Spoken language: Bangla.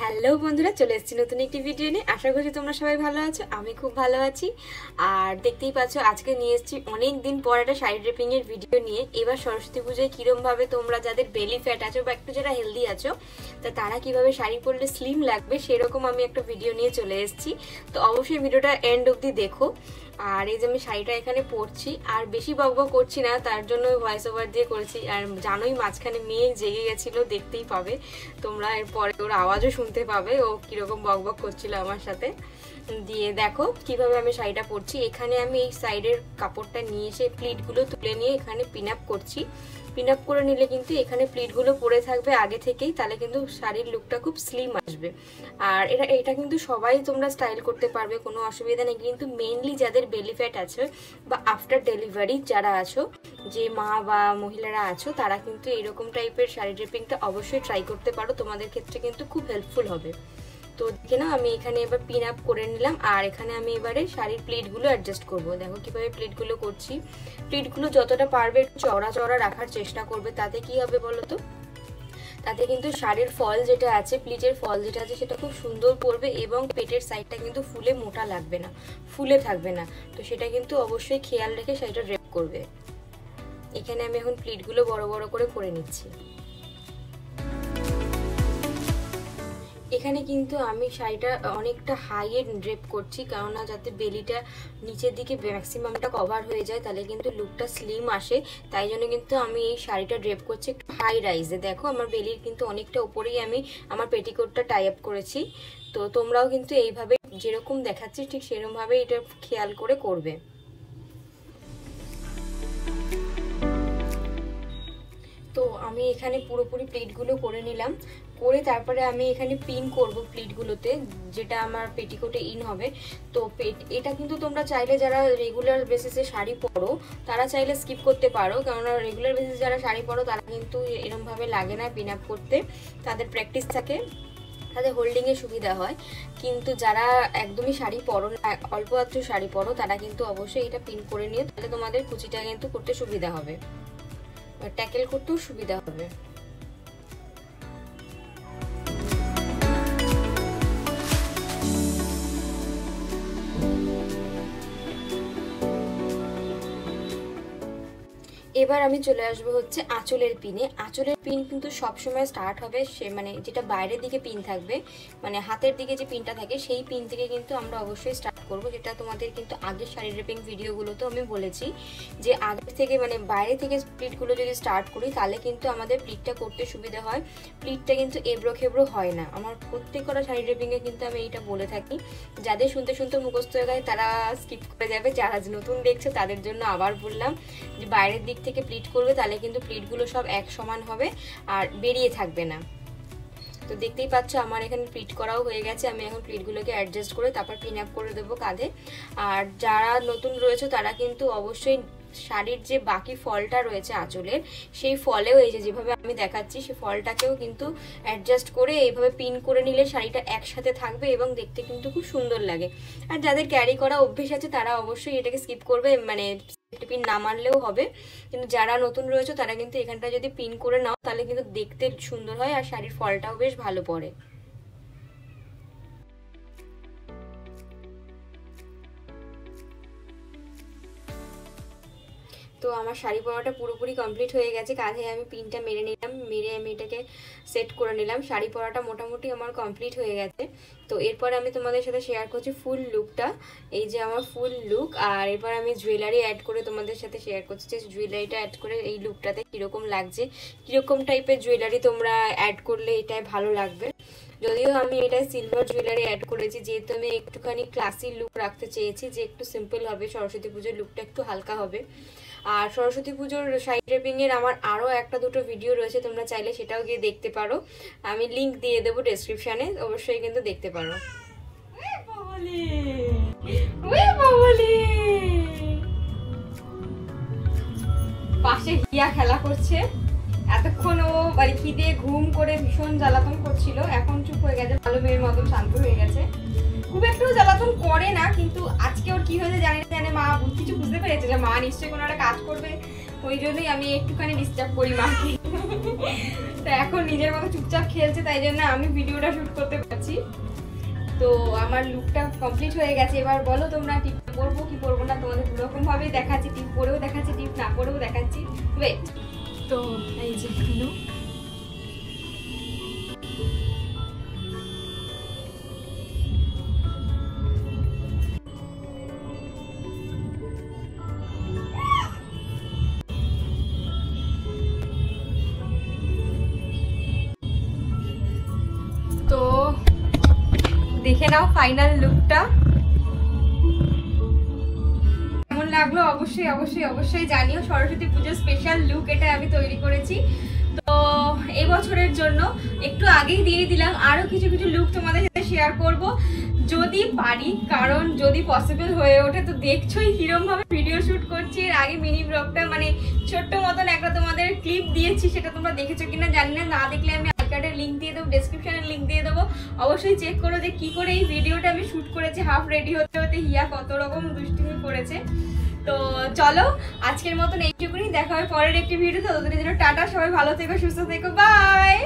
হ্যালো বন্ধুরা, চলে এসেছি নতুন একটি ভিডিও নিয়ে। আশা করছি তোমরা সবাই ভালো আছো। আমি খুব ভালো আছি। আর দেখতেই পাচ্ছ আজকে নিয়ে এসেছি অনেক দিন পর একটা শাড়ি ড্রেপিং এর ভিডিও নিয়ে। এবার সরস্বতী পুজোয় কিরম ভাবে তোমরা যাদের বেলি ফ্যাট আছো বা একটু যারা হেলদি আছো তা তারা কিভাবে শাড়ি পরলে স্লিম লাগবে সেরকম আমি একটা ভিডিও নিয়ে চলে এসেছি। তো অবশ্যই ভিডিওটা এন্ড অবধি দেখো। আর এই যে আমি শাড়িটা এখানে পরছি, আর বেশি বকবক করছি না, তার জন্য ভয়েস ওভার দিয়ে করেছি। আর জানোই মাঝখানে মেয়ে জেগে গেছিলো, দেখতেই পাবে তোমরা, এরপরে ওর আওয়াজও শুনতে পাবে ও কিরকম বকবক করছিল আমার সাথে। দিয়ে দেখো কিভাবে আমি শাড়িটা পরছি। এখানে আমি এই সাইডের কাপড়টা নিয়ে এসে প্লিটগুলো তুলে নিয়ে এখানে পিন আপ করছি। পিন আপ করে নিলে কিন্তু এখানে প্লিটগুলো পরে থাকবে আগে থেকেই, তাহলে কিন্তু শাড়ির লুকটা খুব স্লিম আসবে। আর এটা কিন্তু সবাই তোমরা স্টাইল করতে পারবে, কোনো অসুবিধা নেই। কিন্তু মেইনলি যাদের বেলি ফ্যাট আছে বা আফটার ডেলিভারি যারা আছো, যে মা বা মহিলারা আছো, তারা কিন্তু এরকম টাইপের শাড়ি ড্রেপিংটা অবশ্যই ট্রাই করতে পারো, তোমাদের ক্ষেত্রে কিন্তু খুব হেল্পফুল হবে। তো দেখে নাও আমি এখানে এবার পিন আপ করে নিলাম। আর এখানে আমি এবারে শাড়ির প্লিটগুলো অ্যাডজাস্ট করবো। দেখো কিভাবে প্লিটগুলো করছি। প্লিটগুলো যতটা পারবে চওড়া চওড়া রাখার চেষ্টা করবে, তাতে কি হবে বলো তো, তাতে কিন্তু শাড়ির ফল যেটা আছে, প্লিটের ফল যেটা আছে সেটা খুব সুন্দর পড়বে এবং পেটের সাইডটা কিন্তু ফুলে মোটা লাগবে না, ফুলে থাকবে না। তো সেটা কিন্তু অবশ্যই খেয়াল রেখে শাড়িটা ড্রেপ করবে। এখানে আমি এখন প্লিটগুলো বড় বড় করে নিচ্ছি। এখানে কিন্তু আমি শাড়িটা অনেকটা হাইয়ে ড্রেপ করছি, কেননা যাতে বেলিটা নিচের দিকে ম্যাক্সিমামটা কভার হয়ে যায়, তাহলে কিন্তু লুকটা স্লিম আসে। তাই জন্য কিন্তু আমি এই শাড়িটা ড্রেপ করছি একটু হাই রাইজে। দেখো আমার বেলির কিন্তু অনেকটা উপরেই আমি আমার পেটিকোটটা টাই আপ করেছি। তো তোমরাও কিন্তু এইভাবে যেরকম দেখাচ্ছি ঠিক সেরকমভাবে এটা খেয়াল করে করবে। তো আমি এখানে পুরোপুরি প্লিটগুলো করে নিলাম, করে তারপরে আমি এখানে পিন করব প্লিটগুলোতে, যেটা আমার পেটিকোটে ইন হবে। তো এটা কিন্তু তোমরা চাইলে যারা রেগুলার বেসিসে শাড়ি পরো তারা চাইলে স্কিপ করতে পারো, কেননা রেগুলার বেসিসে যারা শাড়ি পরো তারা কিন্তু এরমভাবে লাগে না পিন আপ করতে, তাদের প্র্যাকটিস থাকে, তাদের হোল্ডিংয়ে সুবিধা হয়। কিন্তু যারা একদমই শাড়ি পরো না, অল্প একটু শাড়ি পরো, তারা কিন্তু অবশ্যই এটা পিন করে নিয়ে, তাহলে তোমাদের কুচিটা কিন্তু করতে সুবিধা হবে, ট্যাকেল করতেও সুবিধা হবে। এবার আমি চলে আসবো হচ্ছে আঁচলের পিনে। আঁচলের পিন কিন্তু সবসময় স্টার্ট হবে সে মানে যেটা বাইরের দিকে পিন থাকবে, মানে হাতের দিকে যে পিনটা থাকে সেই পিন থেকে কিন্তু আমরা অবশ্যই স্টার্ট করব। যেটা তোমাদের কিন্তু আগের শাড়ি ড্রেপিং ভিডিওগুলোতে আমি বলেছি যে আগের থেকে মানে বাইরে থেকে প্লিটগুলো যদি স্টার্ট করি তাহলে কিন্তু আমাদের প্লিটটা করতে সুবিধা হয়, প্লিটটা কিন্তু এবড়ো খেবড়ো হয় না। আমার প্রত্যেক কটা শাড়ি ড্রেপিংয়ে কিন্তু আমি এইটা বলে থাকি। যাদের শুনতে শুনতে মুখস্থ হয়ে যায় তারা স্কিপ করে যাবে, যারা নতুন দেখছে তাদের জন্য আবার বললাম যে বাইরের দিক থেকে প্লিট করবে, তাহলে কিন্তু প্লিটগুলো সব এক সমান হবে আর বেরিয়ে থাকবে না। তো দেখতেই পাচ্ছ আমার এখানে প্লিট করাও হয়ে গেছে। আমি এখন প্লিটগুলোকে অ্যাডজাস্ট করে তারপর পিন আপ করে দেবো কাঁধে। আর যারা নতুন রয়েছে তারা কিন্তু অবশ্যই শাড়ির যে বাকি ফলটা রয়েছে আঁচলের, সেই ফলেও এই যে যেভাবে আমি দেখাচ্ছি সেই ফলটাকেও কিন্তু অ্যাডজাস্ট করে এইভাবে পিন করে নিলে শাড়িটা একসাথে থাকবে এবং দেখতে কিন্তু খুব সুন্দর লাগে। আর যাদের ক্যারি করা অভ্যেস আছে তারা অবশ্যই এটাকে স্কিপ করবে, মানে পিন না মারলেও হবে। কিন্তু যারা নতুন রয়েছে তারা কিন্তু এখানটা যদি পিন করে নাও তাহলে কিন্তু দেখতে সুন্দর হয় আর শাড়ির ফলটাও বেশ ভালো পড়ে। তো আমার শাড়ি পরাটা পুরোপুরি কমপ্লিট হয়ে গেছে। কাঁধে আমি পিনটা মেরে নিলাম, মেরে আমি এটাকে সেট করে নিলাম। শাড়ি পরাটা মোটামুটি আমার কমপ্লিট হয়ে গেছে। তো এরপর আমি তোমাদের সাথে শেয়ার করছি ফুল লুকটা। এই যে আমার ফুল লুক। আর এরপর আমি জুয়েলারি অ্যাড করে তোমাদের সাথে শেয়ার করছি যে জুয়েলারিটা অ্যাড করে এই লুকটাতে কীরকম লাগছে, কীরকম টাইপের জুয়েলারি তোমরা অ্যাড করলে এটাই ভালো লাগবে। যদিও আমি এটা সিলভার জুয়েলারি অ্যাড করেছি, যেহেতু আমি একটুখানি ক্লাসি লুক রাখতে চেয়েছি, যে একটু সিম্পল হবে, সরস্বতী পুজোর লুকটা একটু হালকা হবে। আর সরস্বতী পুজোর শাড়ি ড্রেপিংয়ের আমার আরও একটা দুটো ভিডিও রয়েছে, তোমরা চাইলে সেটাও গিয়ে দেখতে পারো, আমি লিঙ্ক দিয়ে দেবো ডেসক্রিপশানে, অবশ্যই কিন্তু দেখতে পারো। পাশে হিয়া খেলা করছে, এতক্ষণ ও মানে খিদে ঘুম করে ভীষণ জ্বালাতন করছিল, এখন চুপ হয়ে গেছে, ভালো মেয়ের মতন শান্ত হয়ে গেছে। খুব একটু জ্বালাতন করে না, কিন্তু আজকে ওর কি হয়েছে জানি না, মা কিছু বুঝতে পেরেছে যে মা নিশ্চয়ই কোনো একটা কাজ করবে ওই জন্যই আমি একটুখানি ডিস্টার্ব করি মাকে। তো এখন নিজের মতো চুপচাপ খেলছে, তাই জন্য আমি ভিডিওটা শুট করতে পারছি। তো আমার লুকটা কমপ্লিট হয়ে গেছে। এবার বলো তোমরা টিপ পরবো কি পরবো না, তোমাদের দুরকম ভাবেই দেখাচ্ছি, টিপ পরেও দেখাচ্ছি, টিপ না পরেও দেখাচ্ছি। ওয়েট, তো এই যে লুক, তো দেখে নাও ফাইনাল লুকটা কেমন লাগলো। অবশ্যই অবশ্যই অবশ্যই জানিও। সরস্বতী পুজোর স্পেশাল লুক এটা আমি তৈরি করেছি। তো এবছরের জন্য একটু আগেই দিয়ে দিলাম, আরো কিছু কিছু লুক তোমাদের সাথে শেয়ার করব যদি পারি, কারণ যদি পসিবল হয়ে ওঠে। তো দেখছোই কিরম ভাবে ভিডিও শুট করছি। এর আগে মিনি ব্লগটা মানে ছোট্ট মতন একটা তোমাদের ক্লিপ দিয়েছি, সেটা তোমরা দেখেছো কিনা জানি না, না দেখলে আমি কার্ডের লিঙ্ক দিয়ে দেবো, ডেসক্রিপশনের লিঙ্ক দিয়ে দেবো। অবশ্যই চেক করো যে কি করে এই ভিডিওটা আমি শুট করেছি। হাফ রেডি হতে হতে হিয়া কত রকম দুষ্টুমি করেছে। তো চলো আজকের মতন এইটুকুনি, দেখা হয় পরের একটি ভিডিওতে। ততদিনের জন্য টাটা, সবাই ভালো থেকো, সুস্থ থেকো, বাই।